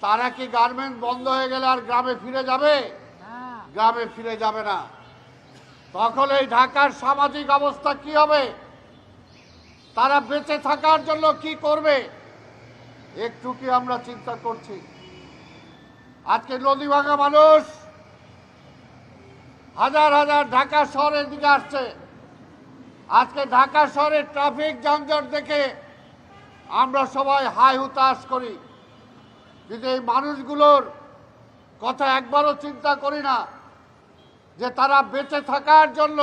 তারা কি গার্মেন্টস বন্ধ হয়ে গেলে আর গ্রামে ফিরে যাবে? গ্রামে ফিরে যাবে না। তখন এই ঢাকার সামাজিক অবস্থা কি হবে? তারা বেঁচে থাকার জন্য কি করবে একটু কি আমরা চিন্তা করছি? আজকে নদীভাঙা মানুষ হাজার হাজার ঢাকা শহরের দিকে আসছে। আজকে ঢাকা শহরের ট্রাফিক যানজট দেখে আমরা সবাই হাই হুতাশ করি, কিন্তু এই মানুষগুলোর কথা একবারও চিন্তা করি না যে তারা বেঁচে থাকার জন্য,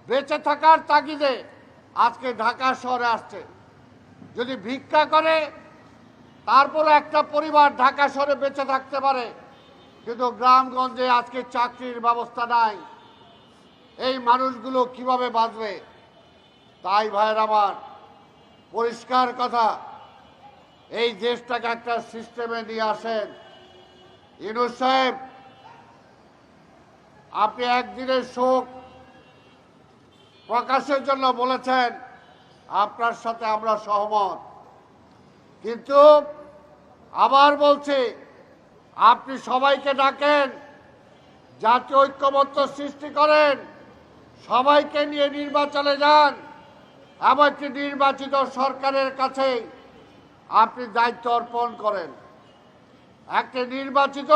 বেঁচে থাকার তাগিদে আজকে ঢাকা শহরে আসছে। যদি ভিক্ষা করে তারপরে একটা পরিবার ঢাকা শহরে বেঁচে থাকতে পারে, কিন্তু গ্রামগঞ্জে আজকে চাকরির ব্যবস্থা নাই। এই মানুষগুলো কিভাবে বাঁচবে? তাই ভাইয়ের আমার, পরিষ্কার কথা, এই দেশটাকে একটা সিস্টেমে নিয়ে আসেন। ইউনূস সাহেব, আপনি একদিনের শোক প্রকাশের জন্য বলেছেন, আপনার সাথে আমরা সহমত, কিন্তু আবার বলছি, আপনি সবাইকে ডাকেন, জাতীয় ঐক্যমত্য সৃষ্টি করেন, সবাইকে নিয়ে নির্বাচনে যান, এমনকি নির্বাচিত সরকারের কাছে আপনি দায়িত্ব অর্পণ করেন। একটি নির্বাচিত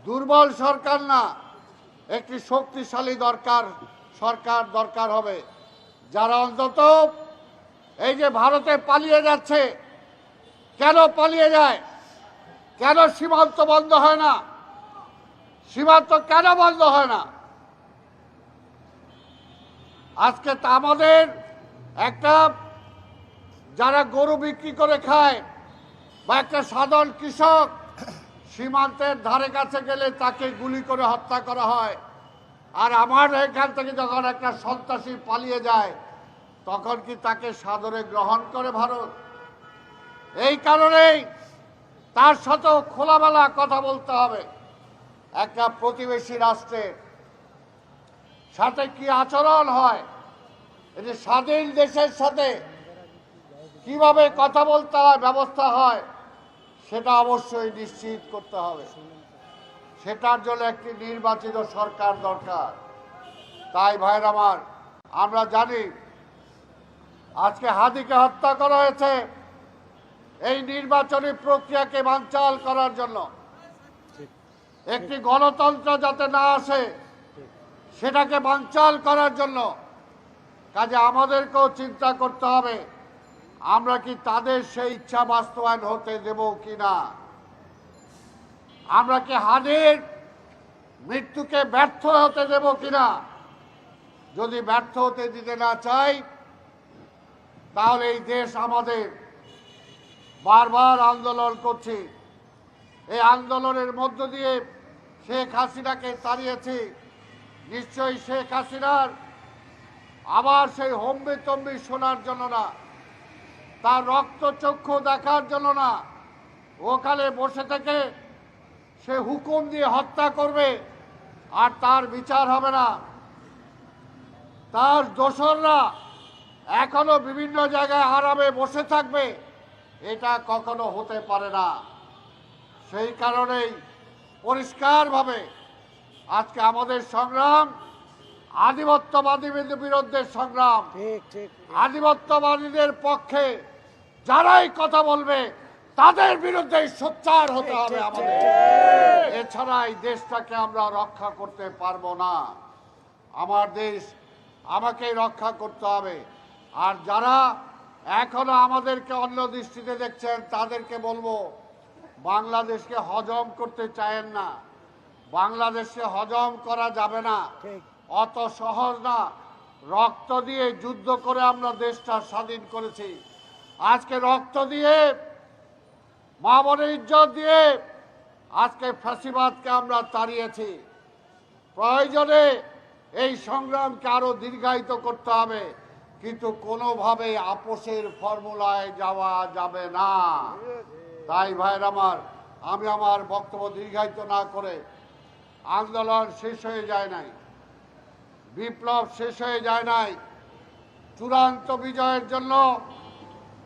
দুর্বল সরকার না, একটি শক্তিশালী সরকার দরকার হবে, যারা অন্তত এই যে ভারতে পালিয়ে যাচ্ছে, কেন পালিয়ে যায়? কেন সীমান্ত বন্ধ হয় না? সীমান্ত কেন বন্ধ হয় না? আজকে তা আমাদের একটা, যারা গরু বিক্রি করে খায় বা একটা সাধারণ কৃষক সীমান্তের ধারে কাছে গেলে তাকে গুলি করে হত্যা করা হয়, আর আমার এখান থেকে যখন একটা সন্ত্রাসী পালিয়ে যায় তখন কি তাকে সাদরে গ্রহণ করে ভারত? এই কারণেই তার সাথেও খোলামেলা কথা বলতে হবে। একটা প্রতিবেশী রাষ্ট্রের সাথে কি আচরণ হয়, এই স্বাধীন দেশের সাথে কিভাবে কথা বলতে হয়, ব্যবস্থা হয়, সেটা অবশ্যই নিশ্চিত করতে হবে। সেটার জন্য একটি নির্বাচিত সরকার দরকার। তাই ভাইয়ের আমার, আমরা জানি আজকে হাদিকে হত্যা করা হয়েছে এই নির্বাচনী প্রক্রিয়াকে বানচাল করার জন্য, একটি গণতন্ত্র যাতে না আসে সেটাকে বানচাল করার জন্য। কাজে আমাদেরকেও চিন্তা করতে হবে, আমরা কি তাদের সেই ইচ্ছা বাস্তবায়ন হতে দেব কিনা? আমরা কি হাদির মৃত্যুকে ব্যর্থ হতে দেব কিনা? যদি ব্যর্থ হতে দিতে না চাই, তাহলে এই দেশ আমাদের বারবার আন্দোলন করছি, এই আন্দোলনের মধ্য দিয়ে শেখ হাসিনাকে তাড়িয়েছি। নিশ্চয়ই শেখ হাসিনার আবার সেই হম্বি তম্বি শোনার জন্য না, তার রক্তচক্ষু দেখার জন্য না, ওখানে বসে থেকে সে হুকুম দিয়ে হত্যা করবে আর তার বিচার হবে না। তার দোসররা এখনো বিভিন্ন জায়গায় আরামে বসে থাকবে, এটা কখনো হতে পারে না। সেই কারণেই পরিষ্কারভাবে আজকে আমাদের সংগ্রাম আধিপত্যবাদীদের বিরুদ্ধে সংগ্রাম। আধিপত্যবাদীদের পক্ষে যারাই কথা বলবে তাদের বিরুদ্ধে সোচ্চার হতে হবে আমাদের। এছাড়া এই দেশটাকে আমরা রক্ষা করতে পারবো না। আমার দেশ আমাকেই রক্ষা করতে হবে। আর যারা এখনো আমাদেরকে অন্য দৃষ্টিতে দেখছেন তাদেরকে বলবো, বাংলাদেশকে হজম করতে চায়েন না, বাংলাদেশকে হজম করা যাবে না, অত সহজ না। রক্ত দিয়ে যুদ্ধ করে আমরা দেশটা স্বাধীন করেছি। আজকে রক্ত দিয়ে, মা বোনের ইজ্জত দিয়ে আজকে ফ্যাসিবাদকে আমরা তাড়িয়েছি। প্রয়োজনে এই সংগ্রামকে আরো দীর্ঘায়িত করতে হবে, কিন্তু কোনোভাবে আপোষের ফর্মুলায় যাওয়া যাবে না। তাই ভাইয়ের আমার, আমি আমার বক্তব্য দীর্ঘায়িত না করে, আন্দোলন শেষ হয়ে যায় নাই, বিপ্লব শেষ হয়ে যায় নাই। চূড়ান্ত বিজয়ের জন্য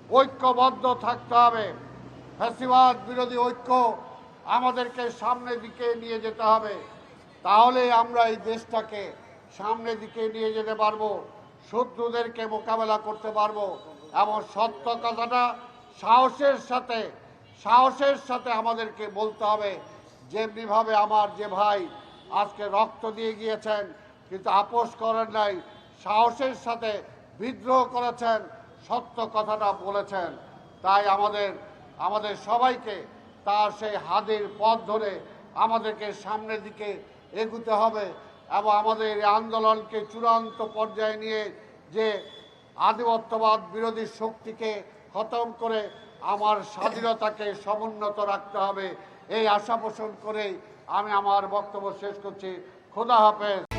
ঐক্যবদ্ধ থাকতে হবে। ফ্যাসিবাদ বিরোধী ঐক্য আমাদেরকে সামনের দিকে নিয়ে যেতে হবে। তাহলে আমরা এই দেশটাকে সামনের দিকে নিয়ে যেতে পারবো, শত্রুদেরকে মোকাবেলা করতে পারবো। এবং সত্য কথাটা সাহসের সাথে আমাদেরকে বলতে হবে। যেমনিভাবে আমার যে ভাই আজকে রক্ত দিয়ে গিয়েছেন কিন্তু আপোষ করেন নাই, সাহসের সাথে বিদ্রোহ করেছেন, সত্য কথাটা বলেছেন। তাই আমাদের সবাইকে তার সেই হাদির পথ ধরে আমাদেরকে সামনের দিকে এগুতে হবে এবং আমাদের এই আন্দোলনকে চূড়ান্ত পর্যায়ে নিয়ে যে আধিপত্যবাদ বিরোধী শক্তিকে খতম করে আমার স্বাধীনতাকে সমুন্নত রাখতে হবে। এই আশা পোষণ করেই আমি আমার বক্তব্য শেষ করছি। খোদা হাফেজ।